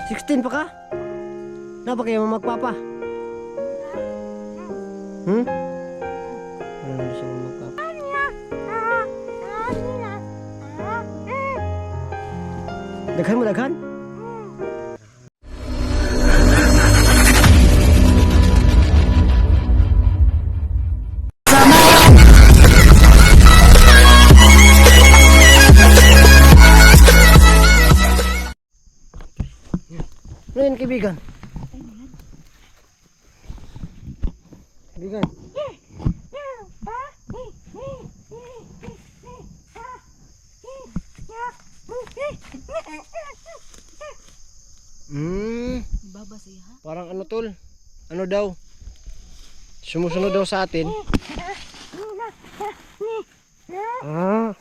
16 pa ka? Na ba kayo magpapa? Wala na siya magpapa. Daghan mo, daghan? Ano yun, kaibigan? Kaibigan. Baba siya. Parang ano tol? Ano daw? Sumusunod daw sa atin. Ah.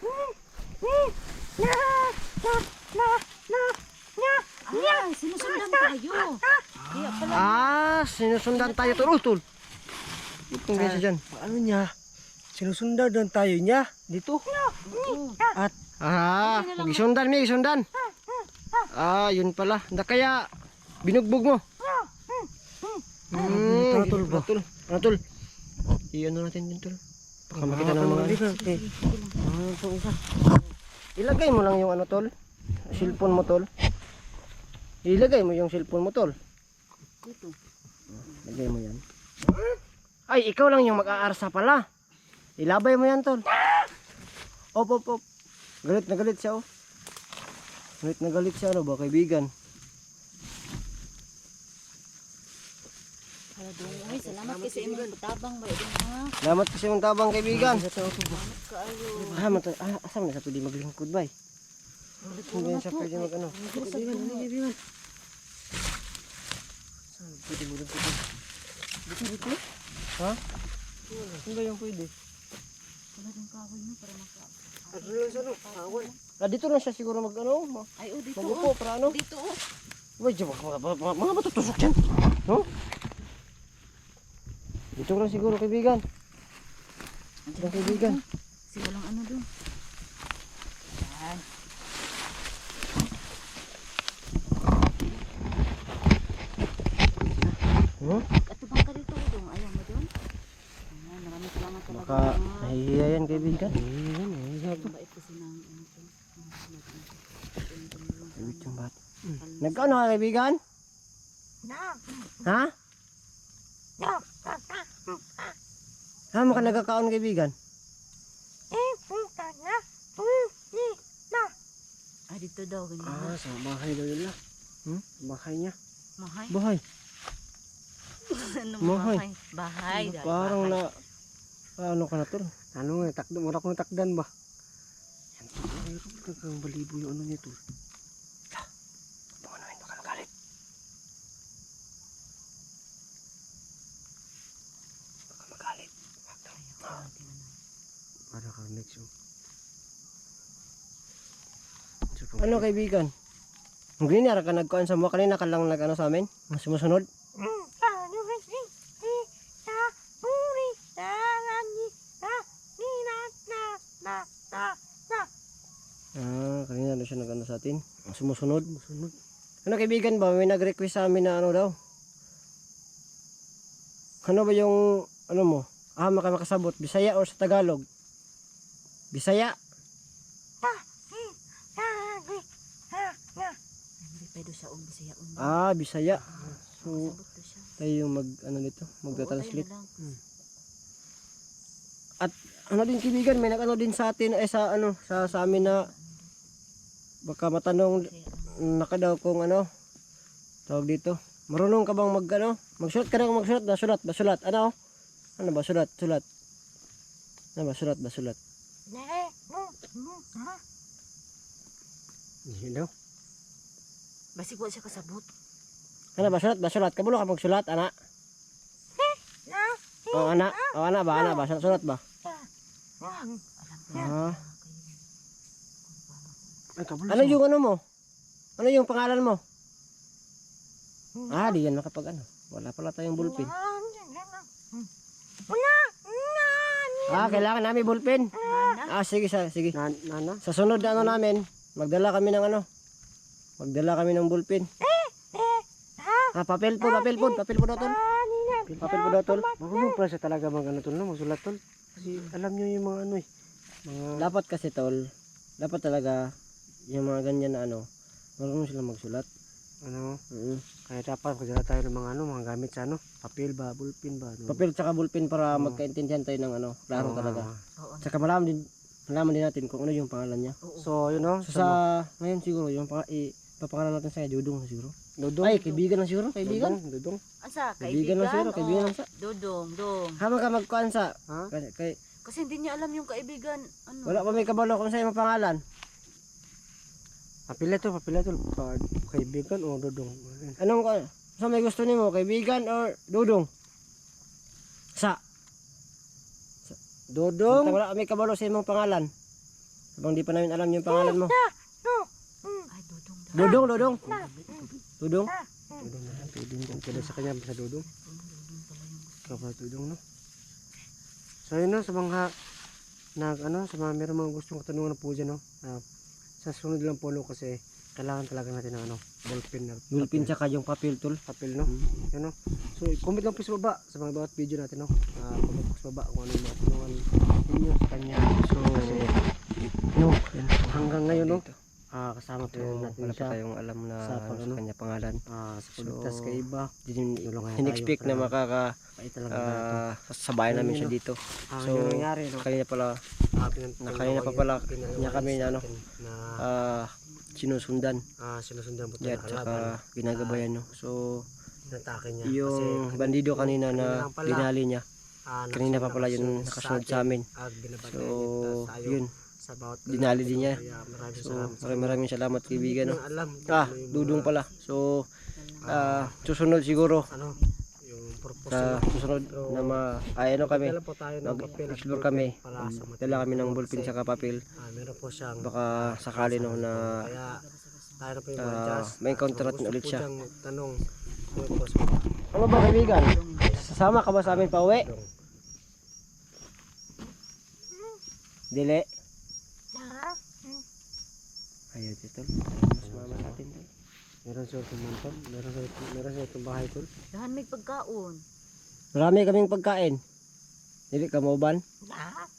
Ah, sinusundan tayo. Kaya pala. Ah, sinusundan tayo tol. Itong ganyan dyan. Ano niya? Sinusundan doon tayo niya dito. At Gisundan mi, gisundan. Ah, yun pala. Da kaya binugbog mo. tol ba? Tol. Ano tol? Iyan natin yun tol. Baka makita ng mga isa. Ilagay mo lang yung ano tol. Cellphone mo tol. Ilagay mo yung cellphone mo tol. Lagay mo yan. Ay, ikaw lang yung mag-aarsa pala. Ilabay mo yan tol. Op. Galit na galit siya oh. Galit na galit siya ano ba kaibigan? Ay, salamat kasi imong tabang ba idong ha. Salamat kasi yung tabang kaibigan. Salamat kaayo. Asam na sa pwede maglingkod bay. Hindi na siya pwede mag ano. Kaibigan. Saan pwede mo lang pwede? Dito? Ha? Ano ba yung pwede? Wala din kahoy mo para maka. Ano lang sa no? Dito na siya siguro mag ano. Ay, oh, dito. Magupo para ano. Dito oh. Uy, mga matutusok yan. No? Dito lang siguro kaibigan. Dito lang kaibigan. Kasi walang ano doon. Yan. Atubang ka dito dong. Ayaw mo doon. Ayan, maraming salamat talaga. Baka nahihiya yan kaibigan. Mabait kasi ng ano to. Ayun yung bat. Nagkaano ka kaibigan? Ha? Ha mo ka nagkakaon kaibigan? Ah, dito daw. Ganyan. Sa bahay daw yun lang. Bahay niya. Mahay. Bahay. Ano Mahay. mahay? Bahay. Parang bahay. na ano ka na tol? Ano nga, mura kong takdan ba? Ang balibo yung ano niya tol. Baka namin baka magalit. Baka magalit. Para ka next oh. Ano kaibigan? Ang ganyan ka nagkuhan sa mga kanina ka lang nag-ano sa amin? Ang sumusunod? Kanina na siya nag-ano sa atin? Ang sumusunod? Ano kaibigan ba? May nag-request sa amin na ano daw? Ano ba yung ano mo? Makasabot. Bisaya o sa Tagalog? Bisaya? Hindi pwede siya og Bisaya. Bisaya. So, Sabot to siya. tayo yung mag ano nito, mag-translate. Oo, tayo na lang. At ano din kaibigan, may nag-ano din sa atin sa ano, sa amin na baka matanong naka daw kung ano tawag dito. Marunong ka bang mag ano? Magsulat ka na magsulat, basulat. Ano? Ano ba sulat? Ano ba sulat? Hindi daw. Basig wa siya kasabot. Ano ba sulat? Kabulo ka magsulat, ana? Ana ba? Sulat ba? Ay, kabulo. Ano yung ano mo? Ano yung pangalan mo? Di yan makapag ano. Wala pala tayong bullpen. Kailangan namin bullpen. Sige. Nana? Sa sunod na ano namin, magdala kami ng bullpen. Papel po daw tol. Papel po daw tol. Marunong pala siya talaga mag-ano tol, no? Magsulat tol. Kasi alam niyo yung mga ano eh. Mga Dapat kasi tol, dapat talaga yung mga ganyan na ano, marunong sila magsulat. ano, Mm. kaya dapat magdala tayo ng mga ano, mga gamit sa ano, papel ba, ballpen ba, ano. Papel tsaka ballpen para magkaintindihan tayo ng ano, klaro talaga. Oo. Tsaka malaman din natin kung ano yung pangalan niya. Oo. So, yun no. So sa ngayon siguro yung papangalan natin sa Dudong siguro. Dudong. Ay, kaibigan na siguro, kaibigan. Dudong. Asa, Kaibigan lang siguro, kaibigan lang sa. Dodong, dong. Hama ka magkuan sa. Ha? Kay Kasi hindi niya alam yung kaibigan. Ano? wala pa may kabalo kung sa'yo yung pangalan. Papila to. Kaibigan o dudong. Anong sa may gusto nimo, kaibigan or Dudong? Sa Dudong. Basta wala may kabalo sa imong pangalan. Habang di pa namin alam yung pangalan mo. Ay, dodong daw. Dudong. Dudong. Dudong na lang. Pwede sa kanya sa dudong. Kapag dudong no. So yun no, sa mga sa mga meron mga gustong katanungan na po dyan no. Sa sunod lang po no, kasi kailangan talaga natin ng ano, ballpen na Gulpin tsaka yung papel tol. papel no. Yan no. So comment lang po sa baba sa mga bawat video natin no. Comment po sa baba kung ano yung mga katanungan ninyo sa kanya. So no, hanggang ngayon no. Kasama po natin Wala pa siya tayong alam na sa ano, sa kanya pangalan. sa pagligtas kay iba. Tulungan tayo In-expect na para pait talaga ganito. sabayan namin siya dito. So yung nangyari no. Kanina pala kanina pa pala niya kami na ano sinusundan. Sinusundan po At tayo saka ginagabayan no. So natake niya yung bandido kanina na dinali niya. Kanina pa pala yun nakasunod sa amin. So yun, sa bawat dinali din niya. kaya maraming So salamat. maraming salamat kaibigan no. Alam Dudong pala. So susunod siguro ano yung purpose sa susunod na ano kami dala po tayo ng papel at explore kami. para sa Dala kami ng ballpen kasi, saka papel. meron po siyang Baka sakali no na kaya tayo na po yung mga jazz. may encounter natin ulit siya. Tanong comment po sa baba. Ano ba kaibigan? Sasama ka ba sa amin pa uwi? Dili. Ayaw dito. Mas mama sa atin to. Meron siya itong manton, meron siya itong bahay tol. Dahan may pagkaon. Marami kaming pagkain. Dili ka mauban? Ay,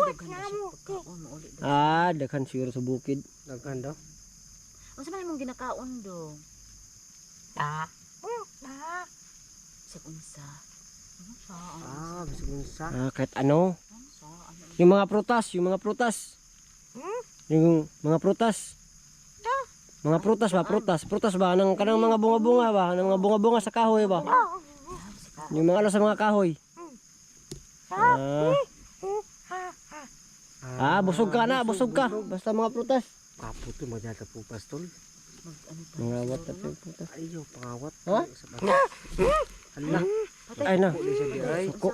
daghan na siya pagkaon. Mauli daw. Daghan siguro sa bukid. Daghan daw. Ano sa mong ginakaon dong? Sa unsa. Ano sa? Bisig mo sa. Kahit ano. Ano sa? Ano? Yung mga prutas. Yung mga prutas. Mga prutas ba? Prutas ba? Kanang mga bunga-bunga ba? Ng mga bunga-bunga sa kahoy ba? Yung mga sa mga kahoy. Busog ka na, busog ka. Basta mga prutas. Puto magyata po pastol. Mag ano ta? Mga wat at yung prutas. Ayaw pangawat. Ha? Allah. Ay na. Ay. Suko.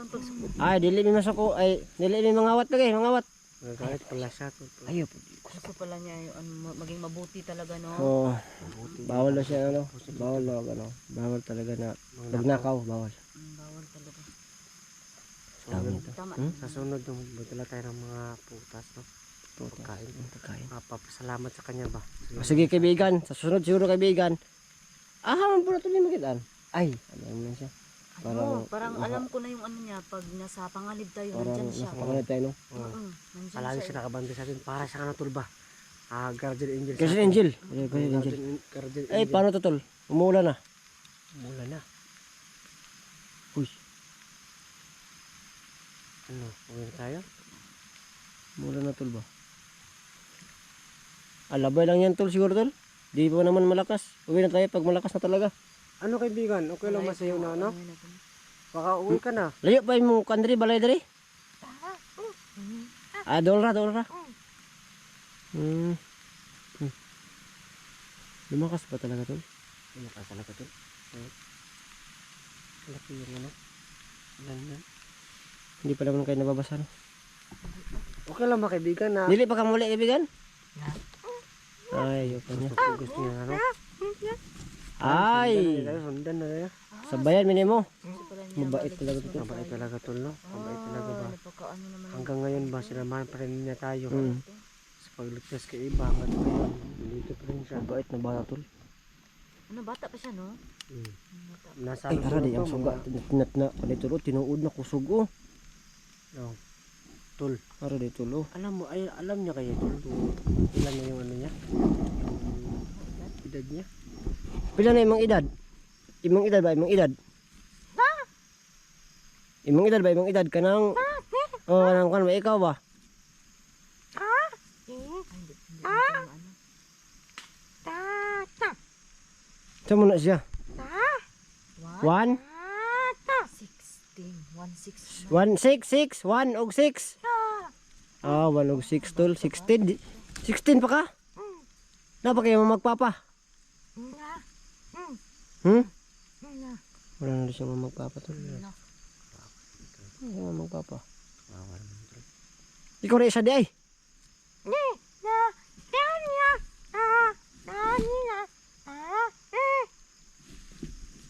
Ay, dili mi masuko. Ay, dili mi mga wat lagi, mga wat. Nagagalit pala siya tol. Ayaw. Gusto pala niya yung maging mabuti talaga no. Oh, bawal na siya ano. Bawal na ano. Bawal talaga na magnakaw, bawal. Bawal talaga. Tama ito. Tama. Sa sunod magdala tayo ng mga putas no. Pagkain. Pagkain. Papasalamat sa kanya ba? Sige kaibigan, sa sunod siguro kaibigan. Haman po na ito magitan. Ay, ano naman siya. Parang alam ko na yung ano niya pag nasa pangalib tayo Parang nandyan siya. nasa pangalit tayo no. Nandyan Palagi siya. siya nakabanda sa atin para sa kanatol ba? Guardian angel. Guardian angel. Guardian angel. Guardian Eh, paano to tol? Umuulan na. Mula na. Uy, Ano? Uwi na tayo? umuulan na tol ba? Alabay lang yan tol siguro tol. Di pa naman malakas. Uwi na tayo pag malakas na talaga. Ano kaibigan? Okay lang masayo na ano? Baka uwi ka na. Layo pa yung kandri, balay dari. Dolra. Lumakas pa talaga tol. Lumakas talaga to. Laki yung ano. Yan. Hindi pa naman kayo nababasa no. Okay lang ba kaibigan na Dili pa ka muli kaibigan? Ay, ayoko niya. gusto niya ano? Ay, Sundan na tayo. sabayan minimo. Gusto pala niya. Mabait talaga to. Mabait talaga tol no? Mabait talaga ba? Napakaano naman. Hanggang ngayon ba sinamahan pa rin niya tayo Mm. sa pagligtas kay iba hanggang ngayon dito pa rin siya. Mabait na bata tol. Ano, bata pa siya, no? Hmm. Bata. Nasa Ay, ano ara di to, ang suga. Tinat na dito ro tinuod na kusog oh. Oh. Tol. Ara dito lo. Alam niya kayo tol. Ilan na yung ano niya? Yung edad niya? Pila na imong edad? Imong edad ba imong edad? Imong edad ba imong edad kanang oh kanang kan ba ikaw ba? Ay, hindi ko ano. Sa mo na siya? What? 1 16. 1 6 6 1 og 6. Ah, 1 og 6 tol 16. 16 pa ka? Na pa kayo magpapa? Hmm? Wala na rin siyang magpapa tol. No. Wala magpapa. Wawa naman tol. Ikaw na isa di ay.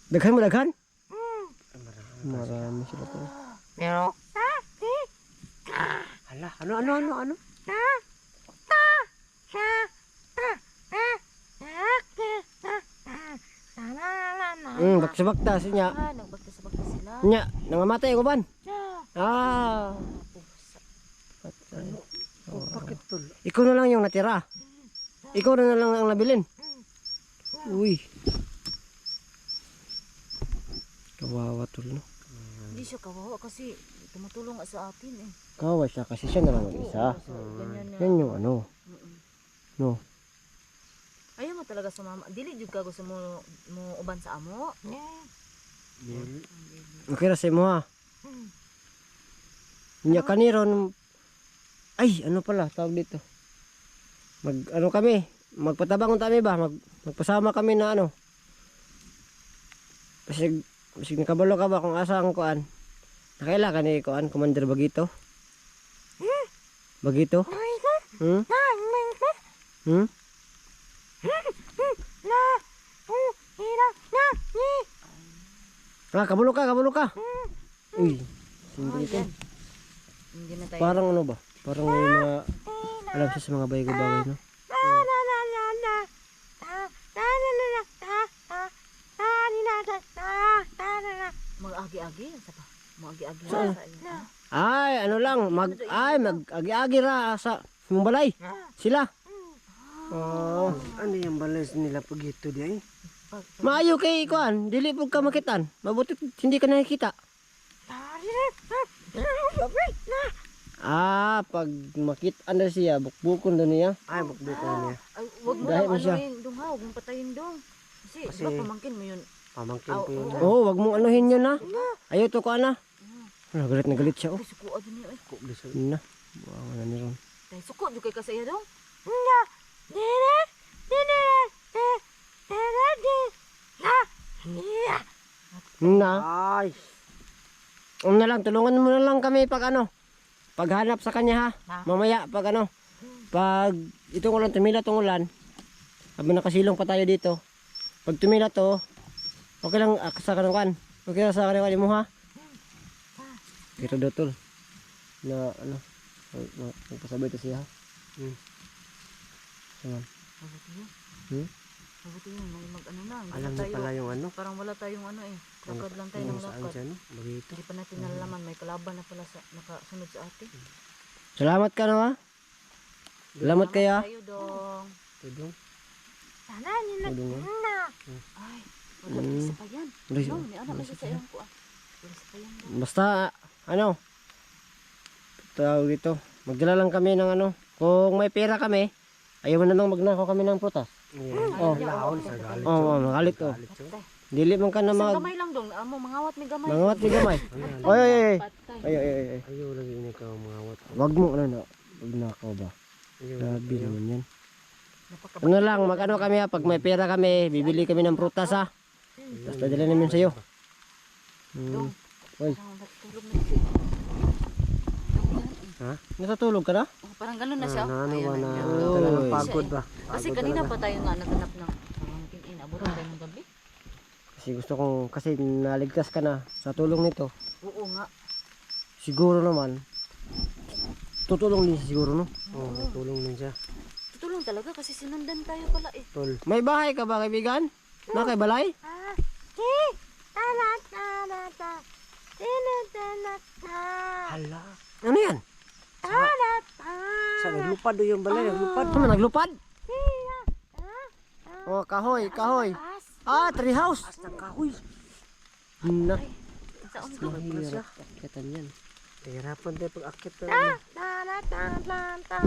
Daghan mo daghan? Marami sila tol. Hala, ano? Bakta siya. Ah, nagbagtas-bagtas sila. Nya, nangamatay ang uban. Ah. Pusa. Patay. Oh, bakit tol? Ikaw na lang yung natira. Ikaw na lang ang nabilin. Uy. Kawawa tol no. Hindi siya kawawa kasi tumutulong nga sa atin eh. Kawawa siya kasi siya na lang mag-isa. So, ganyan na. Yan yung ano. No. Ayaw mo talaga sa mama. Dili jud ka gusto mo uban sa amo. Okay ra sa imo ha. Nya kaniron. Ay, ano pala tawag dito. Ano kami? Magpatabang kami ba? Magpasama kami na ano. Kasi nakabalo ka ba kung asa ang kuan? Nakaila ka ni kuan, Commander Bagito? Bagito? Hmm? Hmm? Kabalo ka. Uy, sindi ito. Hindi na tayo. Parang ano ba? Parang may mga alam siya sa mga bagay-bagay, no? Mag-agi-agi sa pa. Mag-agi-agi Saan? sa inyo. Ay, ano lang, mag-agi-agi ra sa mong balay. Sila. Oh, Ano yung balas nila pag ito di ay? maayo kay kuan, dili pug ka makitan. Mabuti hindi ka nakikita. Ah, pag makita na siya, bukbukon na niya. Ay, bukbukan niya. Ay, wag mo Dahil mo ano siya. yun, dong ha, wag mong patayin dong. Kasi, Kasi- diba pamangkin mo yun. Pamangkin ko yun. Oh, wag mong anuhin yun ha. Ayaw to kuan na. Galit na galit siya oh. Ay, suko din niya eh. Kublis. Yun na. Wow, na ni ron. Dahil suko, di kay kasaya dong. Na. Ay, Na lang, tulungan mo na lang kami pag ano. Paghanap sa kanya ha. Mamaya pag ano. Pag itong ulan, tumila tong ulan. Habang nakasilong pa tayo dito. Pag tumila to, okay lang sa kanukan. Okay lang sa kanukan mo ha. Pero dotol. Na ano. Magpasabay to siya ha. Ayan. Mabuti yun. Hmm? Mabuti yun, may mag-ano na. Hindi alam na niya tayo, pala yung ano. parang wala tayong ano eh. Lakad lang tayo ng Kung saan lakad. siya, no? Bagito. Hindi pa natin nalalaman, may kalaban na pala sa, nakasunod sa atin. Salamat ka no ha. Salamat kayo ha. Tayo dong. Tudong. Tudong ha. Ay, wala isa pa yan. Wala isa. No, may anak na siya sa iyong ko ah. Wala isa pa yan dong. Basta ano. Tawag dito. Magdala lang kami ng ano. Kung may pera kami, ayaw mo na nang magnakaw kami ng prutas. Oh, laon sa galit. Oh, magalit oh. Galit yun. Dili man ka na Isang mag gamay lang dong. Amo, mangawat may gamay. mangawat ni gamay. Oy oy oy. Patay. Ay ay ay. Ayaw lagi ini ka mga awat. Wag mo ano na. Magnakaw ba? Ayaw. Grabe naman yan. Napaka- Ano lang, mag-ano kami ha, pag may pera kami, bibili kami ng prutas ha. Basta dala namin sa'yo. Dong. Oy, Parang natutulog na siya. Dong, yan eh. Ha? natutulog ka na? Oh, parang ganun na siya. Na ano ba na Oy. talagang pagod ba? Kasi kanina pa tayo nga naganap ng pamangkin. Abutan tayo ng gabi. Kasi gusto kong, kasi naligtas ka na sa tulong nito. Oo nga. Siguro naman, tutulong din siya siguro no? Oo, tulong din siya. Tutulong talaga kasi sinundan tayo pala eh. Tol. May bahay ka ba kaibigan? Na kay balay? Hala. Ano yan? Sa naglupad do yung balay, naglupad. Ano naglupad? Oh, kahoy, kahoy. Ah, tree house. Ang kahoy. Na. Saan ko? Mahirap akitan yan. Hirapan tayo pag-akit na.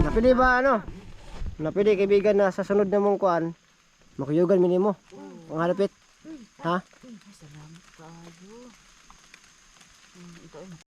Napili ba ano? Napili kaibigan na sa sunod na mong kuan, makuyugan minimo. Ang halapit. Ha? Salamat kayo. Ito ay